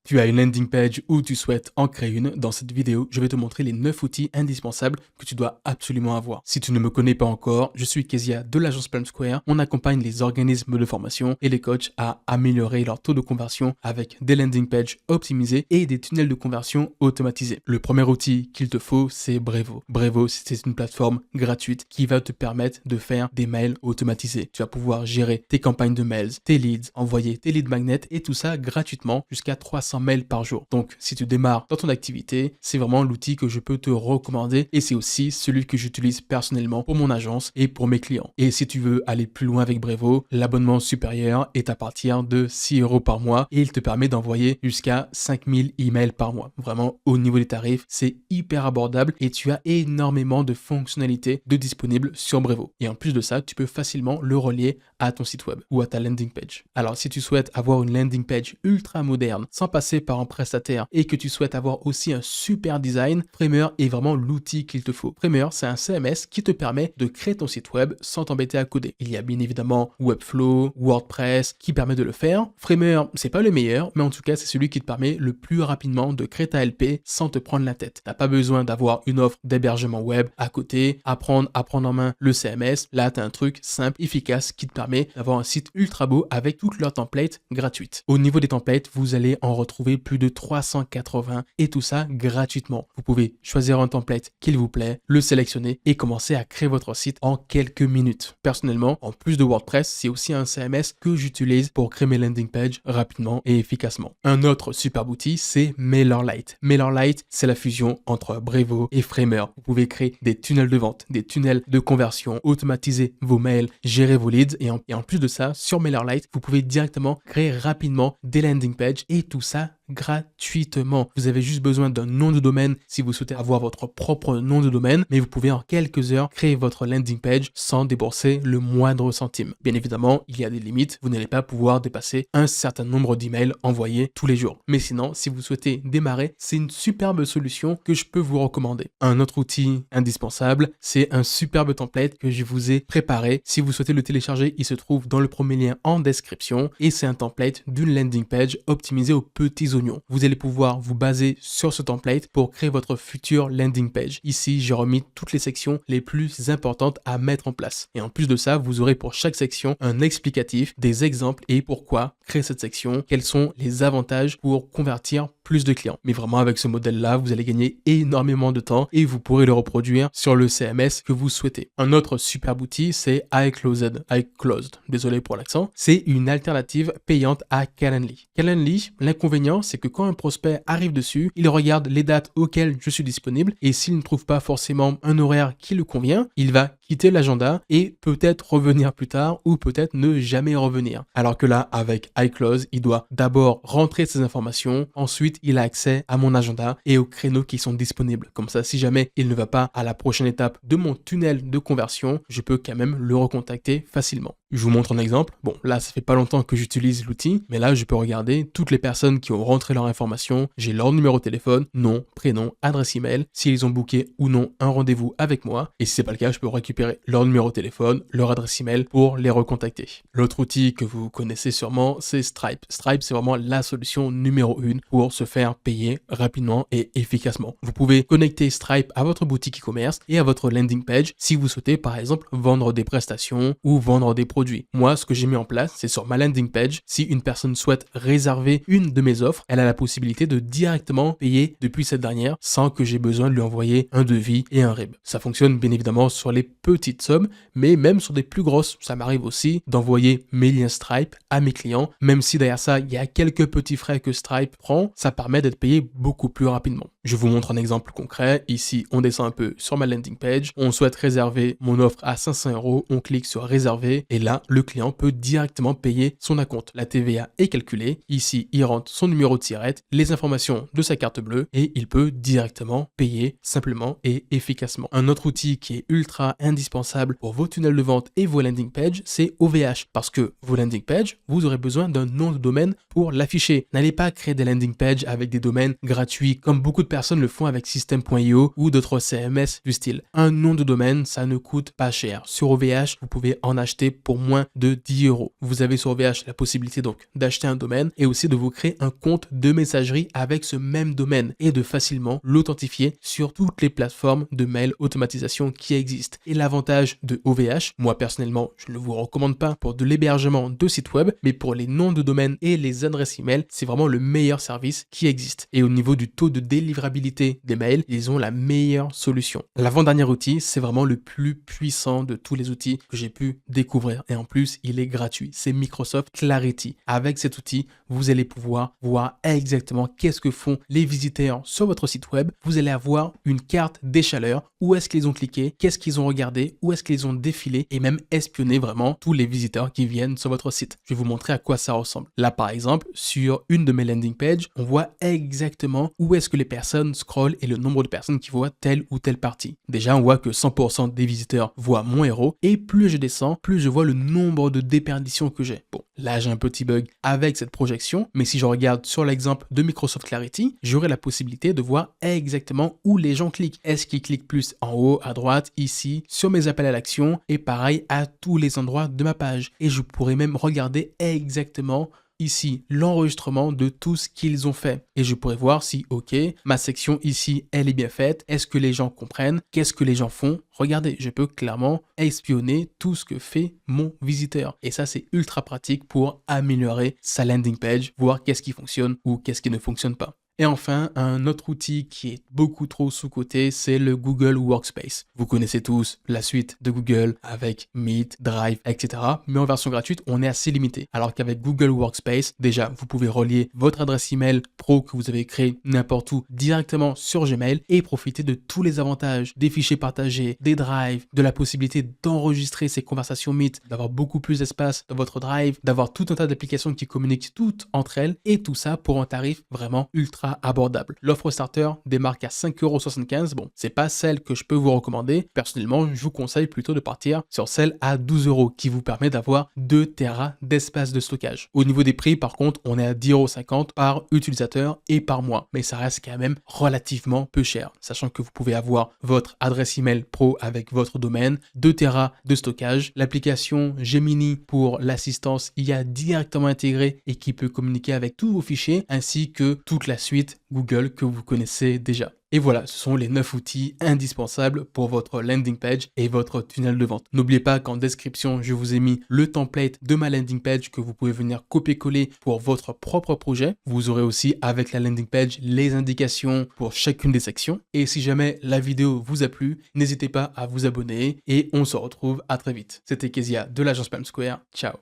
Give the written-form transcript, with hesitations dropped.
Tu as une landing page ou tu souhaites en créer une. Dans cette vidéo, je vais te montrer les 9 outils indispensables que tu dois absolument avoir. Si tu ne me connais pas encore, je suis Kezia de l'agence Plum Square. On accompagne les organismes de formation et les coachs à améliorer leur taux de conversion avec des landing pages optimisées et des tunnels de conversion automatisés. Le premier outil qu'il te faut, c'est Brevo. Brevo, c'est une plateforme gratuite qui va te permettre de faire des mails automatisés. Tu vas pouvoir gérer tes campagnes de mails, tes leads, envoyer tes leads magnets et tout ça gratuitement jusqu'à 300 mails par jour. Donc, si tu démarres dans ton activité, c'est vraiment l'outil que je peux te recommander et c'est aussi celui que j'utilise personnellement pour mon agence et pour mes clients. Et si tu veux aller plus loin avec Brevo, l'abonnement supérieur est à partir de 6 € par mois et il te permet d'envoyer jusqu'à 5000 emails par mois. Vraiment, au niveau des tarifs, c'est hyper abordable et tu as énormément de fonctionnalités de disponibles sur Brevo. Et en plus de ça, tu peux facilement le relier à ton site web ou à ta landing page. Alors, si tu souhaites avoir une landing page ultra moderne sans passer par un prestataire et que tu souhaites avoir aussi un super design, Framer est vraiment l'outil qu'il te faut. Framer, c'est un CMS qui te permet de créer ton site web sans t'embêter à coder. Il y a bien évidemment Webflow, WordPress qui permet de le faire. Framer, c'est pas le meilleur, mais en tout cas, c'est celui qui te permet le plus rapidement de créer ta LP sans te prendre la tête. T'as pas besoin d'avoir une offre d'hébergement web à côté, à prendre en main le CMS. Là, tu as un truc simple, efficace qui te permet d'avoir un site ultra beau avec toutes leurs templates gratuites. Au niveau des templates, vous allez en retrouver plus de 380 et tout ça gratuitement. Vous pouvez choisir un template qu'il vous plaît, le sélectionner et commencer à créer votre site en quelques minutes. Personnellement, en plus de WordPress, c'est aussi un CMS que j'utilise pour créer mes landing pages rapidement et efficacement. Un autre super outil, c'est MailerLite. MailerLite, c'est la fusion entre Brevo et Framer. Vous pouvez créer des tunnels de vente, des tunnels de conversion, automatiser vos mails, gérer vos leads et en plus de ça, sur MailerLite, vous pouvez directement créer rapidement des landing pages et tout ça gratuitement. Vous avez juste besoin d'un nom de domaine si vous souhaitez avoir votre propre nom de domaine, mais vous pouvez en quelques heures créer votre landing page sans débourser le moindre centime. Bien évidemment, il y a des limites, vous n'allez pas pouvoir dépasser un certain nombre d'emails envoyés tous les jours. Mais sinon, si vous souhaitez démarrer, c'est une superbe solution que je peux vous recommander. Un autre outil indispensable, c'est un superbe template que je vous ai préparé. Si vous souhaitez le télécharger, il se trouve dans le premier lien en description et c'est un template d'une landing page optimisée aux petits oignons. Vous allez pouvoir vous baser sur ce template pour créer votre future landing page. Ici, j'ai remis toutes les sections les plus importantes à mettre en place. Et en plus de ça, vous aurez pour chaque section un explicatif, des exemples et pourquoi créer cette section, quels sont les avantages pour convertir plus de clients. Mais vraiment, avec ce modèle-là, vous allez gagner énormément de temps et vous pourrez le reproduire sur le CMS que vous souhaitez. Un autre super outil, c'est iClosed. Désolé pour l'accent. C'est une alternative payante à Calendly. Calendly, l'inconvénient, c'est que quand un prospect arrive dessus, il regarde les dates auxquelles je suis disponible et s'il ne trouve pas forcément un horaire qui lui convient, il va quitter l'agenda et peut-être revenir plus tard ou peut-être ne jamais revenir. Alors que là, avec iClose, il doit d'abord rentrer ses informations, ensuite il a accès à mon agenda et aux créneaux qui sont disponibles. Comme ça, si jamais il ne va pas à la prochaine étape de mon tunnel de conversion, je peux quand même le recontacter facilement. Je vous montre un exemple. Bon, là, ça fait pas longtemps que j'utilise l'outil, mais là, je peux regarder toutes les personnes qui ont rentré leur information. J'ai leur numéro de téléphone, nom, prénom, adresse email, s'ils ont booké ou non un rendez-vous avec moi. Et si c'est pas le cas, je peux récupérer leur numéro de téléphone, leur adresse email pour les recontacter. L'autre outil que vous connaissez sûrement, c'est Stripe. Stripe, c'est vraiment la solution numéro 1 pour se faire payer rapidement et efficacement. Vous pouvez connecter Stripe à votre boutique e-commerce et à votre landing page si vous souhaitez, par exemple, vendre des prestations ou vendre des produits. Moi, ce que j'ai mis en place, c'est sur ma landing page. Si une personne souhaite réserver une de mes offres, elle a la possibilité de directement payer depuis cette dernière sans que j'ai besoin de lui envoyer un devis et un RIB. Ça fonctionne bien évidemment sur les petites sommes, mais même sur des plus grosses, ça m'arrive aussi d'envoyer mes liens Stripe à mes clients. Même si derrière ça, il y a quelques petits frais que Stripe prend, ça permet d'être payé beaucoup plus rapidement. Je vous montre un exemple concret. Ici, on descend un peu sur ma landing page. On souhaite réserver mon offre à 500 €. On clique sur réserver et là, le client peut directement payer son acompte. La TVA est calculée. Ici, il rentre son numéro de tirette, les informations de sa carte bleue et il peut directement payer simplement et efficacement. Un autre outil qui est ultra indispensable pour vos tunnels de vente et vos landing pages, c'est OVH. Parce que vos landing pages, vous aurez besoin d'un nom de domaine pour l'afficher. N'allez pas créer des landing pages avec des domaines gratuits comme beaucoup de personnes personnes le font avec System.io ou d'autres CMS du style. Un nom de domaine, ça ne coûte pas cher. Sur OVH, vous pouvez en acheter pour moins de 10 euros. Vous avez sur OVH la possibilité donc d'acheter un domaine et aussi de vous créer un compte de messagerie avec ce même domaine et de facilement l'authentifier sur toutes les plateformes de mail automatisation qui existent. Et l'avantage de OVH, moi personnellement, je ne vous recommande pas pour de l'hébergement de sites web, mais pour les noms de domaine et les adresses email, c'est vraiment le meilleur service qui existe. Et au niveau du taux de délivrabilité des mails, ils ont la meilleure solution. L'avant-dernier outil, c'est vraiment le plus puissant de tous les outils que j'ai pu découvrir. Et en plus, il est gratuit. C'est Microsoft Clarity. Avec cet outil, vous allez pouvoir voir exactement qu'est-ce que font les visiteurs sur votre site web. Vous allez avoir une carte des chaleurs, où est-ce qu'ils ont cliqué, qu'est-ce qu'ils ont regardé, où est-ce qu'ils ont défilé et même espionner vraiment tous les visiteurs qui viennent sur votre site. Je vais vous montrer à quoi ça ressemble. Là, par exemple, sur une de mes landing pages, on voit exactement où est-ce que les personnes scrollent et le nombre de personnes qui voient telle ou telle partie. Déjà, on voit que 100% des visiteurs voient mon héros et plus je descends, plus je vois le nombre de déperditions que j'ai. Bon, là, j'ai un petit bug avec cette projection, mais si je regarde sur l'exemple de Microsoft Clarity, j'aurai la possibilité de voir exactement où les gens cliquent. Est-ce qu'ils cliquent plus en haut, à droite, ici, sur mes appels à l'action et pareil à tous les endroits de ma page. Et je pourrais même regarder exactement ici l'enregistrement de tout ce qu'ils ont fait. Et je pourrais voir si, ok, ma section ici, elle est bien faite. Est-ce que les gens comprennent? Qu'est-ce que les gens font? Regardez, je peux clairement espionner tout ce que fait mon visiteur. Et ça, c'est ultra pratique pour améliorer sa landing page, voir qu'est-ce qui fonctionne ou qu'est-ce qui ne fonctionne pas. Et enfin, un autre outil qui est beaucoup trop sous-coté, c'est le Google Workspace. Vous connaissez tous la suite de Google avec Meet, Drive, etc. Mais en version gratuite, on est assez limité. Alors qu'avec Google Workspace, déjà, vous pouvez relier votre adresse email pro que vous avez créée n'importe où directement sur Gmail et profiter de tous les avantages des fichiers partagés, des drives, de la possibilité d'enregistrer ces conversations Meet, d'avoir beaucoup plus d'espace dans votre drive, d'avoir tout un tas d'applications qui communiquent toutes entre elles et tout ça pour un tarif vraiment ultra abordable. L'offre starter démarre à 5,75 €. Bon, c'est pas celle que je peux vous recommander. Personnellement, je vous conseille plutôt de partir sur celle à 12 € qui vous permet d'avoir 2 Tera d'espace de stockage. Au niveau des prix, par contre, on est à 10,50 € par utilisateur et par mois. Mais ça reste quand même relativement peu cher, sachant que vous pouvez avoir votre adresse email pro avec votre domaine, 2 Tera de stockage, l'application Gemini pour l'assistance IA directement intégrée et qui peut communiquer avec tous vos fichiers, ainsi que toute la suite Google que vous connaissez déjà. Et voilà, ce sont les 9 outils indispensables pour votre landing page et votre tunnel de vente. N'oubliez pas qu'en description, je vous ai mis le template de ma landing page que vous pouvez venir copier-coller pour votre propre projet. Vous aurez aussi avec la landing page les indications pour chacune des sections. Et si jamais la vidéo vous a plu, n'hésitez pas à vous abonner et on se retrouve à très vite. C'était Kezia de l'agence Palm Square. Ciao.